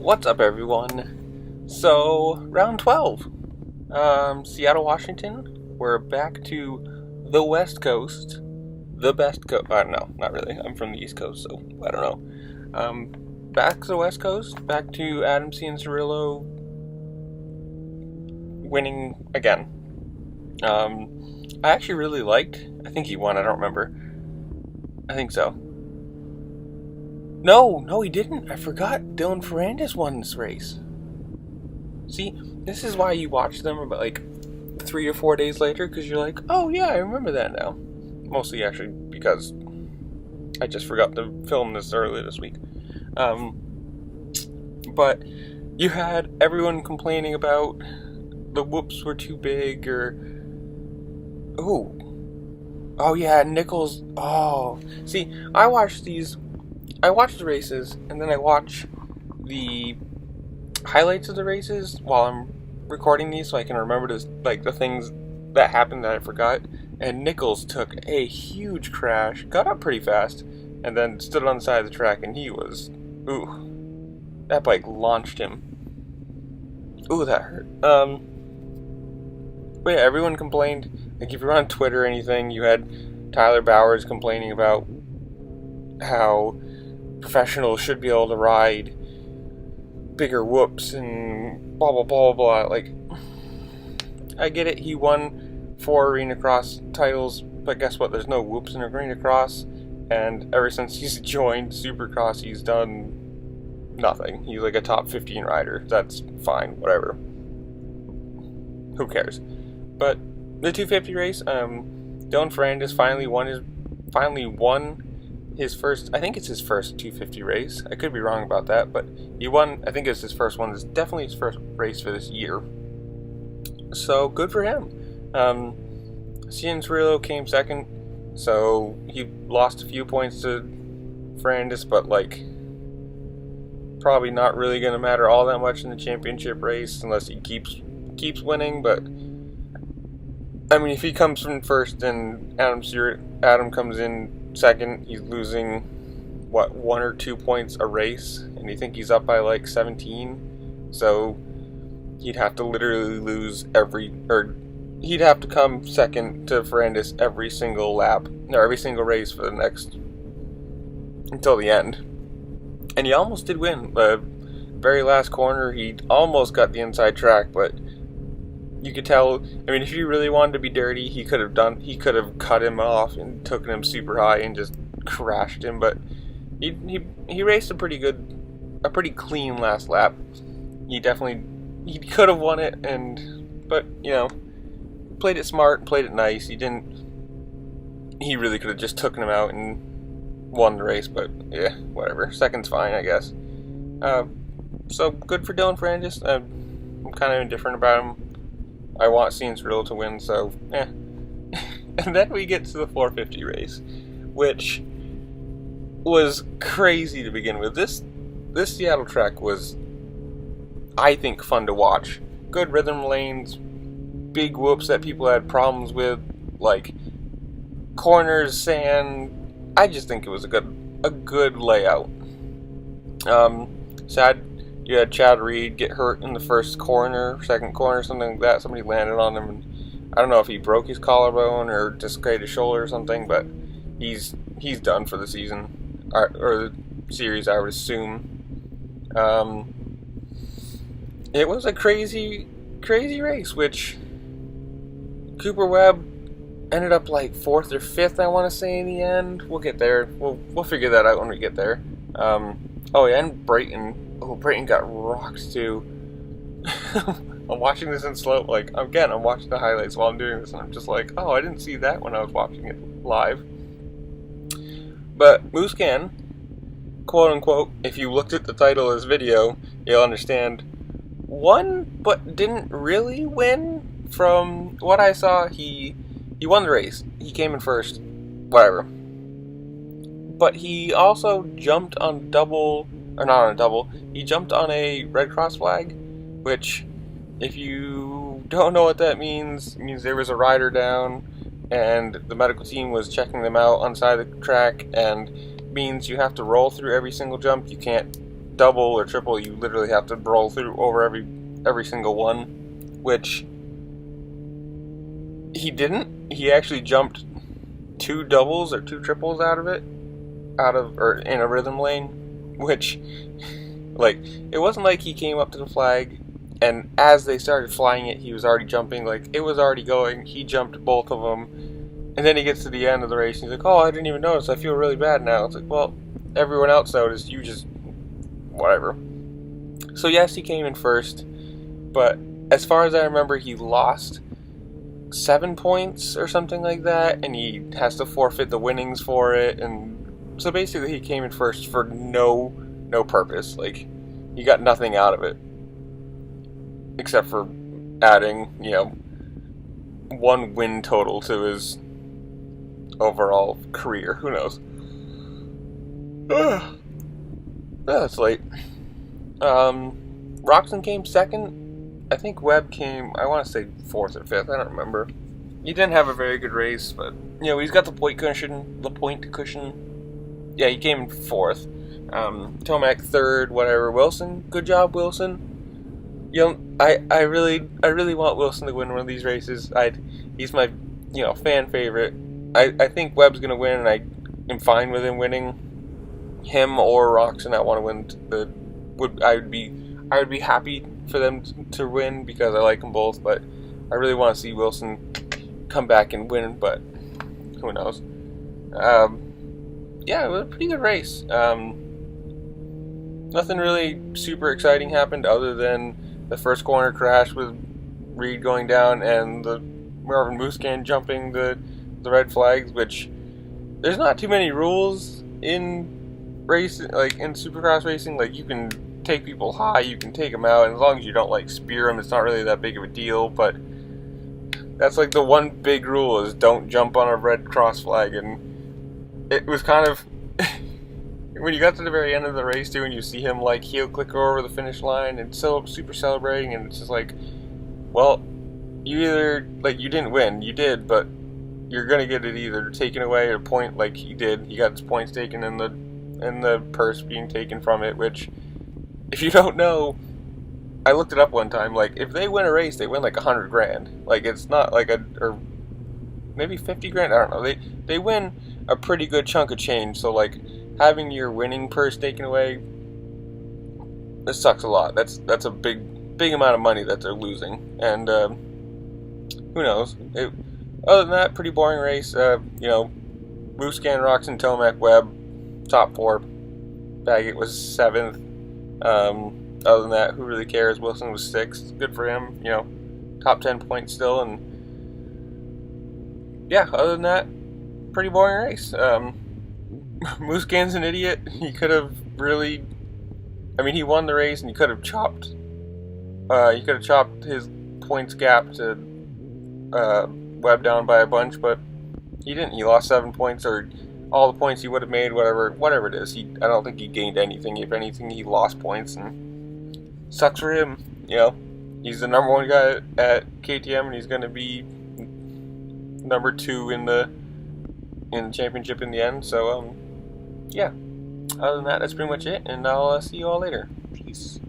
What's up, everyone? So, round 12. Seattle, Washington. We're back to the West Coast. The best coast. No, not really. I'm from the East Coast, so I don't know. Back to the West Coast. Back to Adam Cianciarulo winning again. I actually really liked. I think he won. I don't remember. I think so. No, he didn't. I forgot. Dylan Ferrandis won this race. See, this is why you watch them about like 3 or 4 days later, because you're like, oh yeah, I remember that now. Mostly actually because I just forgot to film this earlier this week. But you had everyone complaining about the whoops were too big, or oh yeah, Nichols. Oh, see, I watch the races, and then I watch the highlights of the races while I'm recording these, so I can remember the things that happened that I forgot. And Nichols took a huge crash, got up pretty fast, and then stood on the side of the track, and he was, that bike launched him. That hurt. But yeah, everyone complained. Like, if you're on Twitter or anything, you had Tyler Bowers complaining about how professionals should be able to ride bigger whoops and blah blah blah blah. Like, I get it, he won 4 arena cross titles, but guess what, there's no whoops in arena cross, and ever since he's joined Supercross, he's done nothing. He's like a top 15 rider. That's fine, whatever, who cares. But the 250 race, Dylan Ferrandis finally won his first, I think it's his first 250 race. I could be wrong about that, but he won. I think it's his first one. It's definitely his first race for this year. So good for him. Cianciarulo came second, so he lost a few points to Ferrandis, but like probably not really going to matter all that much in the championship race unless he keeps winning. But I mean, if he comes from first and Adam comes in second, he's losing 1 or 2 points a race, and you think he's up by like 17, so he'd have to literally he'd have to come second to Ferrandis every single lap, or every single race for the next, until the end. And he almost did win. The very last corner, he almost got the inside track, but you could tell. I mean, if he really wanted to be dirty, he could have cut him off and taken him super high and just crashed him. But he raced a pretty clean last lap. He could have won it, but you know, played it smart, played it nice. He really could have just taken him out and won the race. But yeah, whatever. Second's fine, I guess. So good for Dylan Ferrandis. I'm kind of indifferent about him. I want Cianciarulo to win, so And then we get to the 450 race, which was crazy to begin with. This Seattle track was, I think, fun to watch. Good rhythm lanes, big whoops that people had problems with, like corners, sand. I just think it was a good layout. Sad you had Chad Reed get hurt in the second corner, something like that. Somebody landed on him, and I don't know if he broke his collarbone or dislocated his shoulder or something, but he's done for the season, or the series, I would assume. It was a crazy race, which Cooper Webb ended up like 4th or 5th, I want to say, in the end. We'll get there. We'll figure that out when we get there. Oh yeah, and Brayton got rocked too. I'm watching this in slow, I'm watching the highlights while I'm doing this, and I'm just like, oh, I didn't see that when I was watching it live. But Musquin, quote unquote, if you looked at the title of this video, you'll understand, won but didn't really win. From what I saw, he won the race. He came in first, whatever. But he also jumped on he jumped on a Red Cross flag, which, if you don't know what that means, it means there was a rider down, and the medical team was checking them out on the side of the track, and means you have to roll through every single jump. You can't double or triple, you literally have to roll through over every single one, which he didn't. He actually jumped 2 doubles or 2 triples out of or in a rhythm lane, which, like, it wasn't like he came up to the flag and as they started flying it, he was already jumping. Like, it was already going. He jumped both of them, and then he gets to the end of the race and he's like, oh, I didn't even notice, I feel really bad now. It's like, well, everyone else noticed, you just whatever. So yes, he came in first, but as far as I remember, he lost 7 points or something like that, and he has to forfeit the winnings for it. And so basically, he came in first for no purpose. Like, he got nothing out of it except for adding, 1 win total to his overall career. Who knows? It's late. Roczen came second. I think Webb came, I want to say 4th or 5th. I don't remember. He didn't have a very good race, but he's got the point cushion. Yeah, he came in 4th. Tomac 3rd. Whatever. Wilson, good job, Wilson. I really want Wilson to win one of these races. He's my fan favorite. I think Webb's gonna win, and I am fine with him winning. Him or Roczen, I want to win. I would be happy for them to win because I like them both, but I really want to see Wilson come back and win, but who knows. Yeah, it was a pretty good race. Nothing really super exciting happened other than the first corner crash with Reed going down and the Marvin Musquin jumping the red flags, which there's not too many rules in racing, like in Supercross racing. Like, you can take people high, you can take them out, and as long as you don't like spear them, it's not really that big of a deal. But that's like the one big rule, is don't jump on a red cross flag. And it was kind of when you got to the very end of the race too, and you see him like heel clicker over the finish line and so super celebrating, and it's just like, well, you either, like, you didn't win, you did, but you're gonna get it either taken away or point, like he did. He got his points taken and the purse being taken from it, which, if you don't know, I looked it up one time. Like, if they win a race, they win like $100 grand. Like, it's not like or maybe 50 grand. I don't know. They win a pretty good chunk of change. So like, having your winning purse taken away, this sucks a lot. That's a big amount of money that they're losing. And who knows? Other than that, pretty boring race. Musquin, Roczen, Tomac, Webb, top 4. Baggett was 7th. Other than that, who really cares? Wilson was 6th. Good for him. Top 10 points still. And yeah, other than that, pretty boring race. Musquin's an idiot. He could have really, he won the race, and he could have chopped his points gap to Webb down by a bunch, but he didn't. He lost 7 points, or all the points he would have made, whatever it is. I don't think he gained anything. If anything, he lost points, and sucks for him. He's the number 1 guy at KTM, and he's going to be number 2 in the championship in the end. So yeah. Other than that, that's pretty much it, and I'll see you all later. Peace.